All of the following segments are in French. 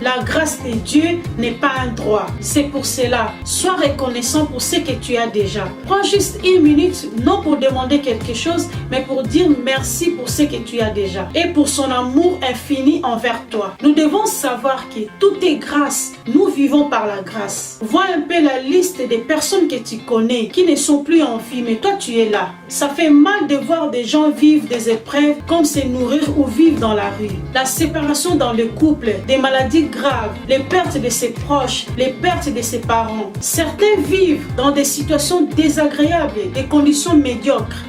La grâce de Dieu n'est pas un droit. C'est pour cela, sois reconnaissant pour ce que tu as déjà. Prends juste une minute, non pour demander quelque chose, mais pour dire merci pour ce que tu as déjà et pour son amour infini envers toi. Nous devons savoir que tout est grâce. Nous vivons par la grâce. Vois un peu la liste des personnes que tu connais qui ne sont plus en vie, mais toi tu es là. Ça fait mal de voir des gens vivre des épreuves comme se nourrir ou vivre dans la rue. La séparation dans le couple, des maladies graves, les pertes de ses proches, les pertes de ses parents. Certains vivent dans des situations désagréables, des conditions médiocres.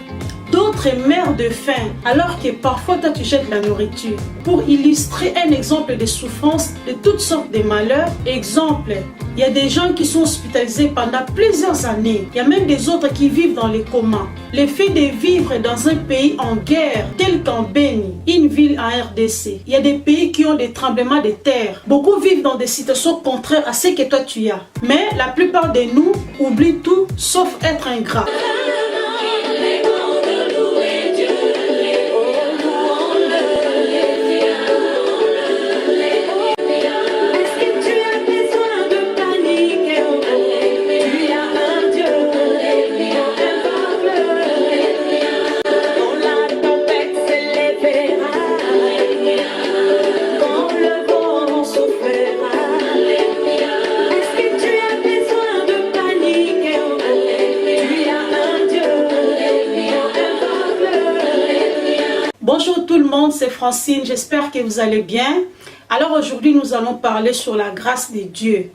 D'autres meurent de faim, alors que parfois toi tu jettes la nourriture. Pour illustrer un exemple de souffrance, de toutes sortes de malheurs, exemple, il y a des gens qui sont hospitalisés pendant plusieurs années. Il y a même des autres qui vivent dans les comas. Le fait de vivre dans un pays en guerre, tel qu'en Béni, une ville en RDC, il y a des pays qui ont des tremblements de terre. Beaucoup vivent dans des situations contraires à ce que toi tu as. Mais la plupart de nous oublient tout sauf être ingrats. Bonjour tout le monde, c'est Francine, j'espère que vous allez bien. Alors aujourd'hui nous allons parler sur la grâce de Dieu.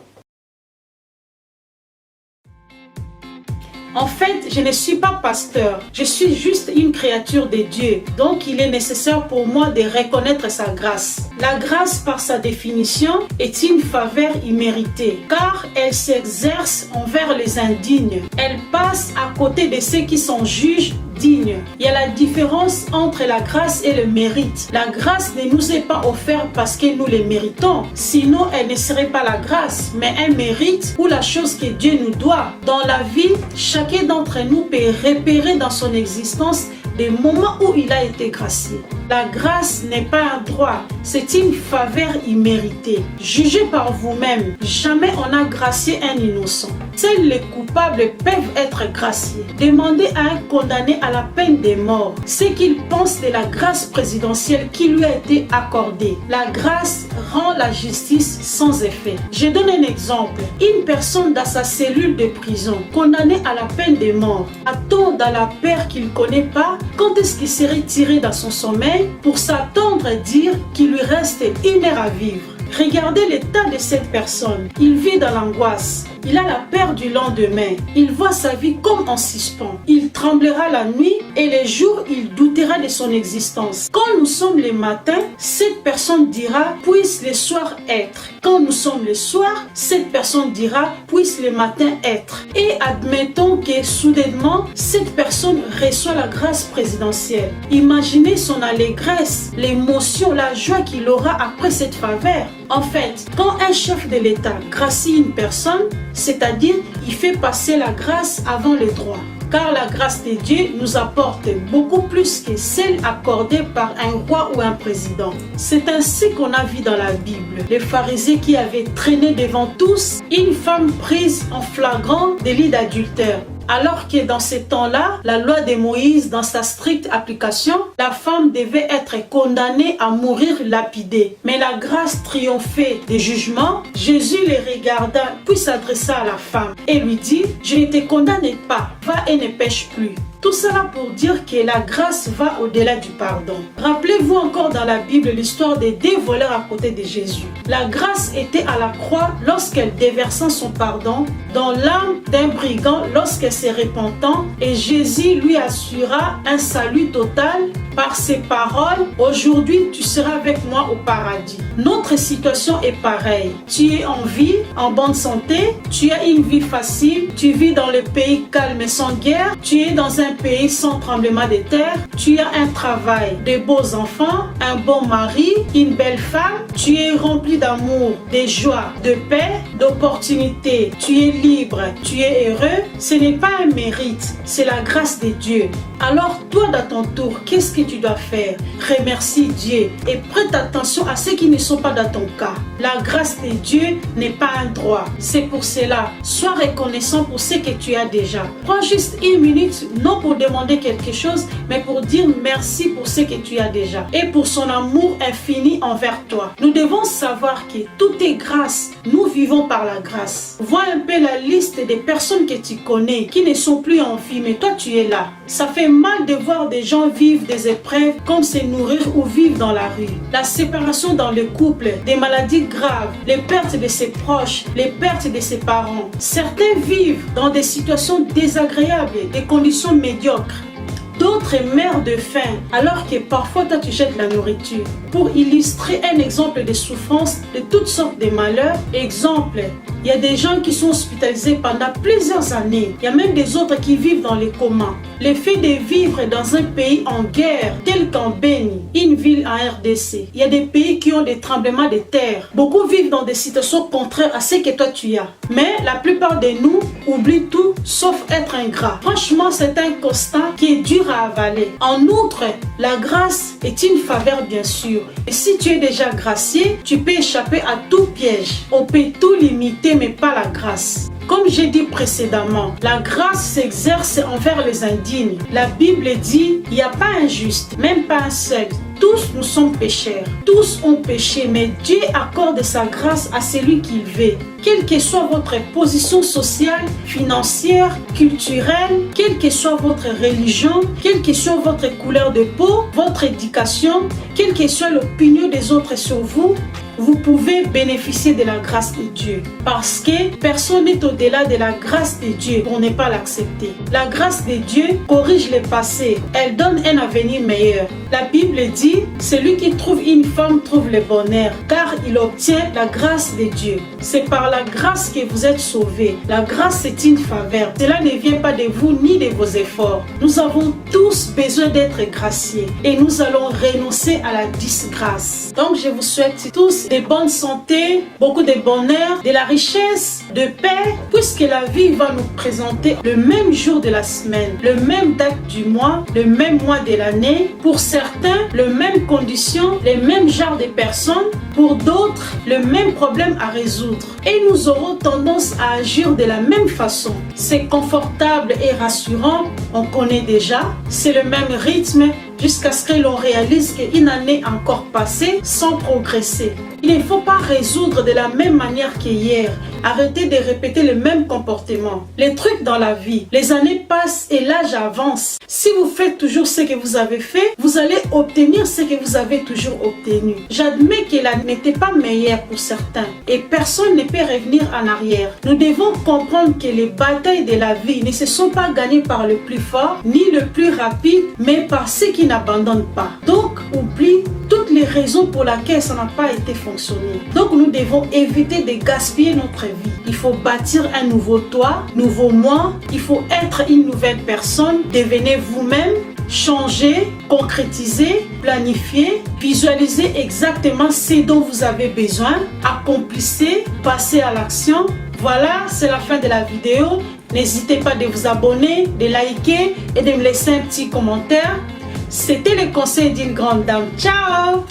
En fait, je ne suis pas pasteur, je suis juste une créature de Dieu. Donc, il est nécessaire pour moi de reconnaître sa grâce. La grâce, par sa définition, est une faveur imméritée, car elle s'exerce envers les indignes. Elle passe à côté de ceux qui sont juges dignes. Il y a la différence entre la grâce et le mérite. La grâce ne nous est pas offerte parce que nous les méritons. Sinon, elle ne serait pas la grâce, mais un mérite ou la chose que Dieu nous doit. Dans la vie, chacun d'entre nous peut repérer dans son existence des moments où il a été gracié. La grâce n'est pas un droit, c'est une faveur imméritée. Jugez par vous-même, jamais on a gracié un innocent. Seuls les coupables peuvent être graciés. Demandez à un condamné à la peine de mort ce qu'il pense de la grâce présidentielle qui lui a été accordée. La grâce rend la justice sans effet. Je donne un exemple. Une personne dans sa cellule de prison, condamnée à la peine de mort, attend dans la peur qu'il ne connaît pas quand est-ce qu'il serait tiré dans son sommeil pour s'attendre à dire qu'il lui reste 1 heure à vivre. Regardez l'état de cette personne. Il vit dans l'angoisse. Il a la peur du lendemain. Il voit sa vie comme en suspens. Il tremblera la nuit et les jours, il doutera de son existence. Quand nous sommes les matins, cette personne dira « puisse le soir être ». Quand nous sommes le soir, cette personne dira « puisse le matin être ». Et admettons que soudainement, cette personne reçoit la grâce présidentielle. Imaginez son allégresse, l'émotion, la joie qu'il aura après cette faveur. En fait, quand un chef de l'État gracie une personne, c'est-à-dire il fait passer la grâce avant le droit. Car la grâce de Dieu nous apporte beaucoup plus que celle accordée par un roi ou un président. C'est ainsi qu'on a vu dans la Bible les pharisiens qui avaient traîné devant tous une femme prise en flagrant délit d'adultère. Alors que dans ces temps-là, la loi de Moïse, dans sa stricte application, la femme devait être condamnée à mourir lapidée. Mais la grâce triomphait des jugements. Jésus les regarda, puis s'adressa à la femme et lui dit « Je ne te condamne pas, va et ne pêche plus ». Tout cela pour dire que la grâce va au-delà du pardon. Rappelez-vous encore dans la Bible l'histoire des 2 voleurs à côté de Jésus. La grâce était à la croix lorsqu'elle déversa son pardon dans l'âme d'un brigand lorsqu'elle s'est repentant et Jésus lui assura un salut total par ses paroles. Aujourd'hui, tu seras avec moi au paradis. Notre situation est pareille. Tu es en vie, en bonne santé, tu as une vie facile, tu vis dans le pays calme et sans guerre, tu es dans un un pays sans tremblement de terre, tu as un travail, de beaux enfants, un bon mari, une belle femme, tu es rempli d'amour, de joie, de paix, d'opportunités, tu es libre, tu es heureux, ce n'est pas un mérite, c'est la grâce de Dieu. Alors toi, dans ton tour, qu'est-ce que tu dois faire? Remercie Dieu et prête attention à ceux qui ne sont pas dans ton cas. La grâce de Dieu n'est pas un droit. C'est pour cela, sois reconnaissant pour ce que tu as déjà. Prends juste une minute, non pour demander quelque chose, mais pour dire merci pour ce que tu as déjà et pour son amour infini envers toi. Nous devons savoir que tout est grâce. Nous vivons par la grâce. Vois un peu la liste des personnes que tu connais qui ne sont plus en vie, mais toi tu es là. Ça fait mal de voir des gens vivre des épreuves comme se nourrir ou vivre dans la rue. La séparation dans le couple, des maladies graves, les pertes de ses proches, les pertes de ses parents. Certains vivent dans des situations désagréables, des conditions médiocres. D'autres meurent de faim alors que parfois toi tu jettes la nourriture. Pour illustrer un exemple de souffrance, de toutes sortes de malheurs, exemple, il y a des gens qui sont hospitalisés pendant plusieurs années. Il y a même des autres qui vivent dans les comas. Le fait de vivre dans un pays en guerre, tel qu'en Béni, une ville en RDC, il y a des pays qui ont des tremblements de terre. Beaucoup vivent dans des situations contraires à ce que toi tu as. Mais la plupart de nous oublient tout sauf être ingrats. Franchement, c'est un constat qui est dur à avaler. En outre, la grâce est une faveur bien sûr. Et si tu es déjà gracié, tu peux échapper à tout piège. On peut tout limiter, mais pas la grâce. Comme j'ai dit précédemment, la grâce s'exerce envers les indignes. La Bible dit, il n'y a pas un juste, même pas un seul. Tous nous sommes pécheurs. Tous ont péché, mais Dieu accorde sa grâce à celui qu'il veut. Quelle que soit votre position sociale, financière, culturelle, quelle que soit votre religion, quelle que soit votre couleur de peau, votre éducation, quelle que soit l'opinion des autres sur vous, vous pouvez bénéficier de la grâce de Dieu. Parce que personne n'est au-delà de la grâce de Dieu pour ne pas l'accepter. La grâce de Dieu corrige le passé. Elle donne un avenir meilleur. La Bible dit, celui qui trouve une femme trouve le bonheur, car il obtient la grâce de Dieu. C'est par la grâce que vous êtes sauvés. La grâce est une faveur. Cela ne vient pas de vous ni de vos efforts. Nous avons tous besoin d'être graciés et nous allons renoncer à la disgrâce. Donc je vous souhaite tous de bonne santé, beaucoup de bonheur, de la richesse, de paix, puisque la vie va nous présenter le même jour de la semaine, le même date du mois, le même mois de l'année. Pour certains, les mêmes conditions, les mêmes genres de personnes. Pour d'autres, le même problème à résoudre. Et nous aurons tendance à agir de la même façon. C'est confortable et rassurant, on connaît déjà. C'est le même rythme jusqu'à ce que l'on réalise qu'une année encore passée sans progresser. Il ne faut pas résoudre de la même manière qu'hier. Arrêtez de répéter le même comportement. Les trucs dans la vie, les années passent et l'âge avance. Si vous faites toujours ce que vous avez fait, vous allez obtenir ce que vous avez toujours obtenu. J'admets que l'année n'était pas meilleure pour certains et personne ne peut revenir en arrière. Nous devons comprendre que les batailles de la vie ne se sont pas gagnées par le plus fort ni le plus rapide, mais par ceux qui n'abandonnent pas. Donc, oublie toutes les raisons pour lesquelles ça n'a pas été fonctionné. Donc, nous devons éviter de gaspiller notre vie. Il faut bâtir un nouveau toi, nouveau moi. Il faut être une nouvelle personne. Devenez vous-même. Changer, concrétiser, planifier, visualiser exactement ce dont vous avez besoin, accomplissez, passez à l'action. Voilà, c'est la fin de la vidéo. N'hésitez pas de vous abonner, de liker et de me laisser un petit commentaire. C'était le conseil d'une grande dame. Ciao!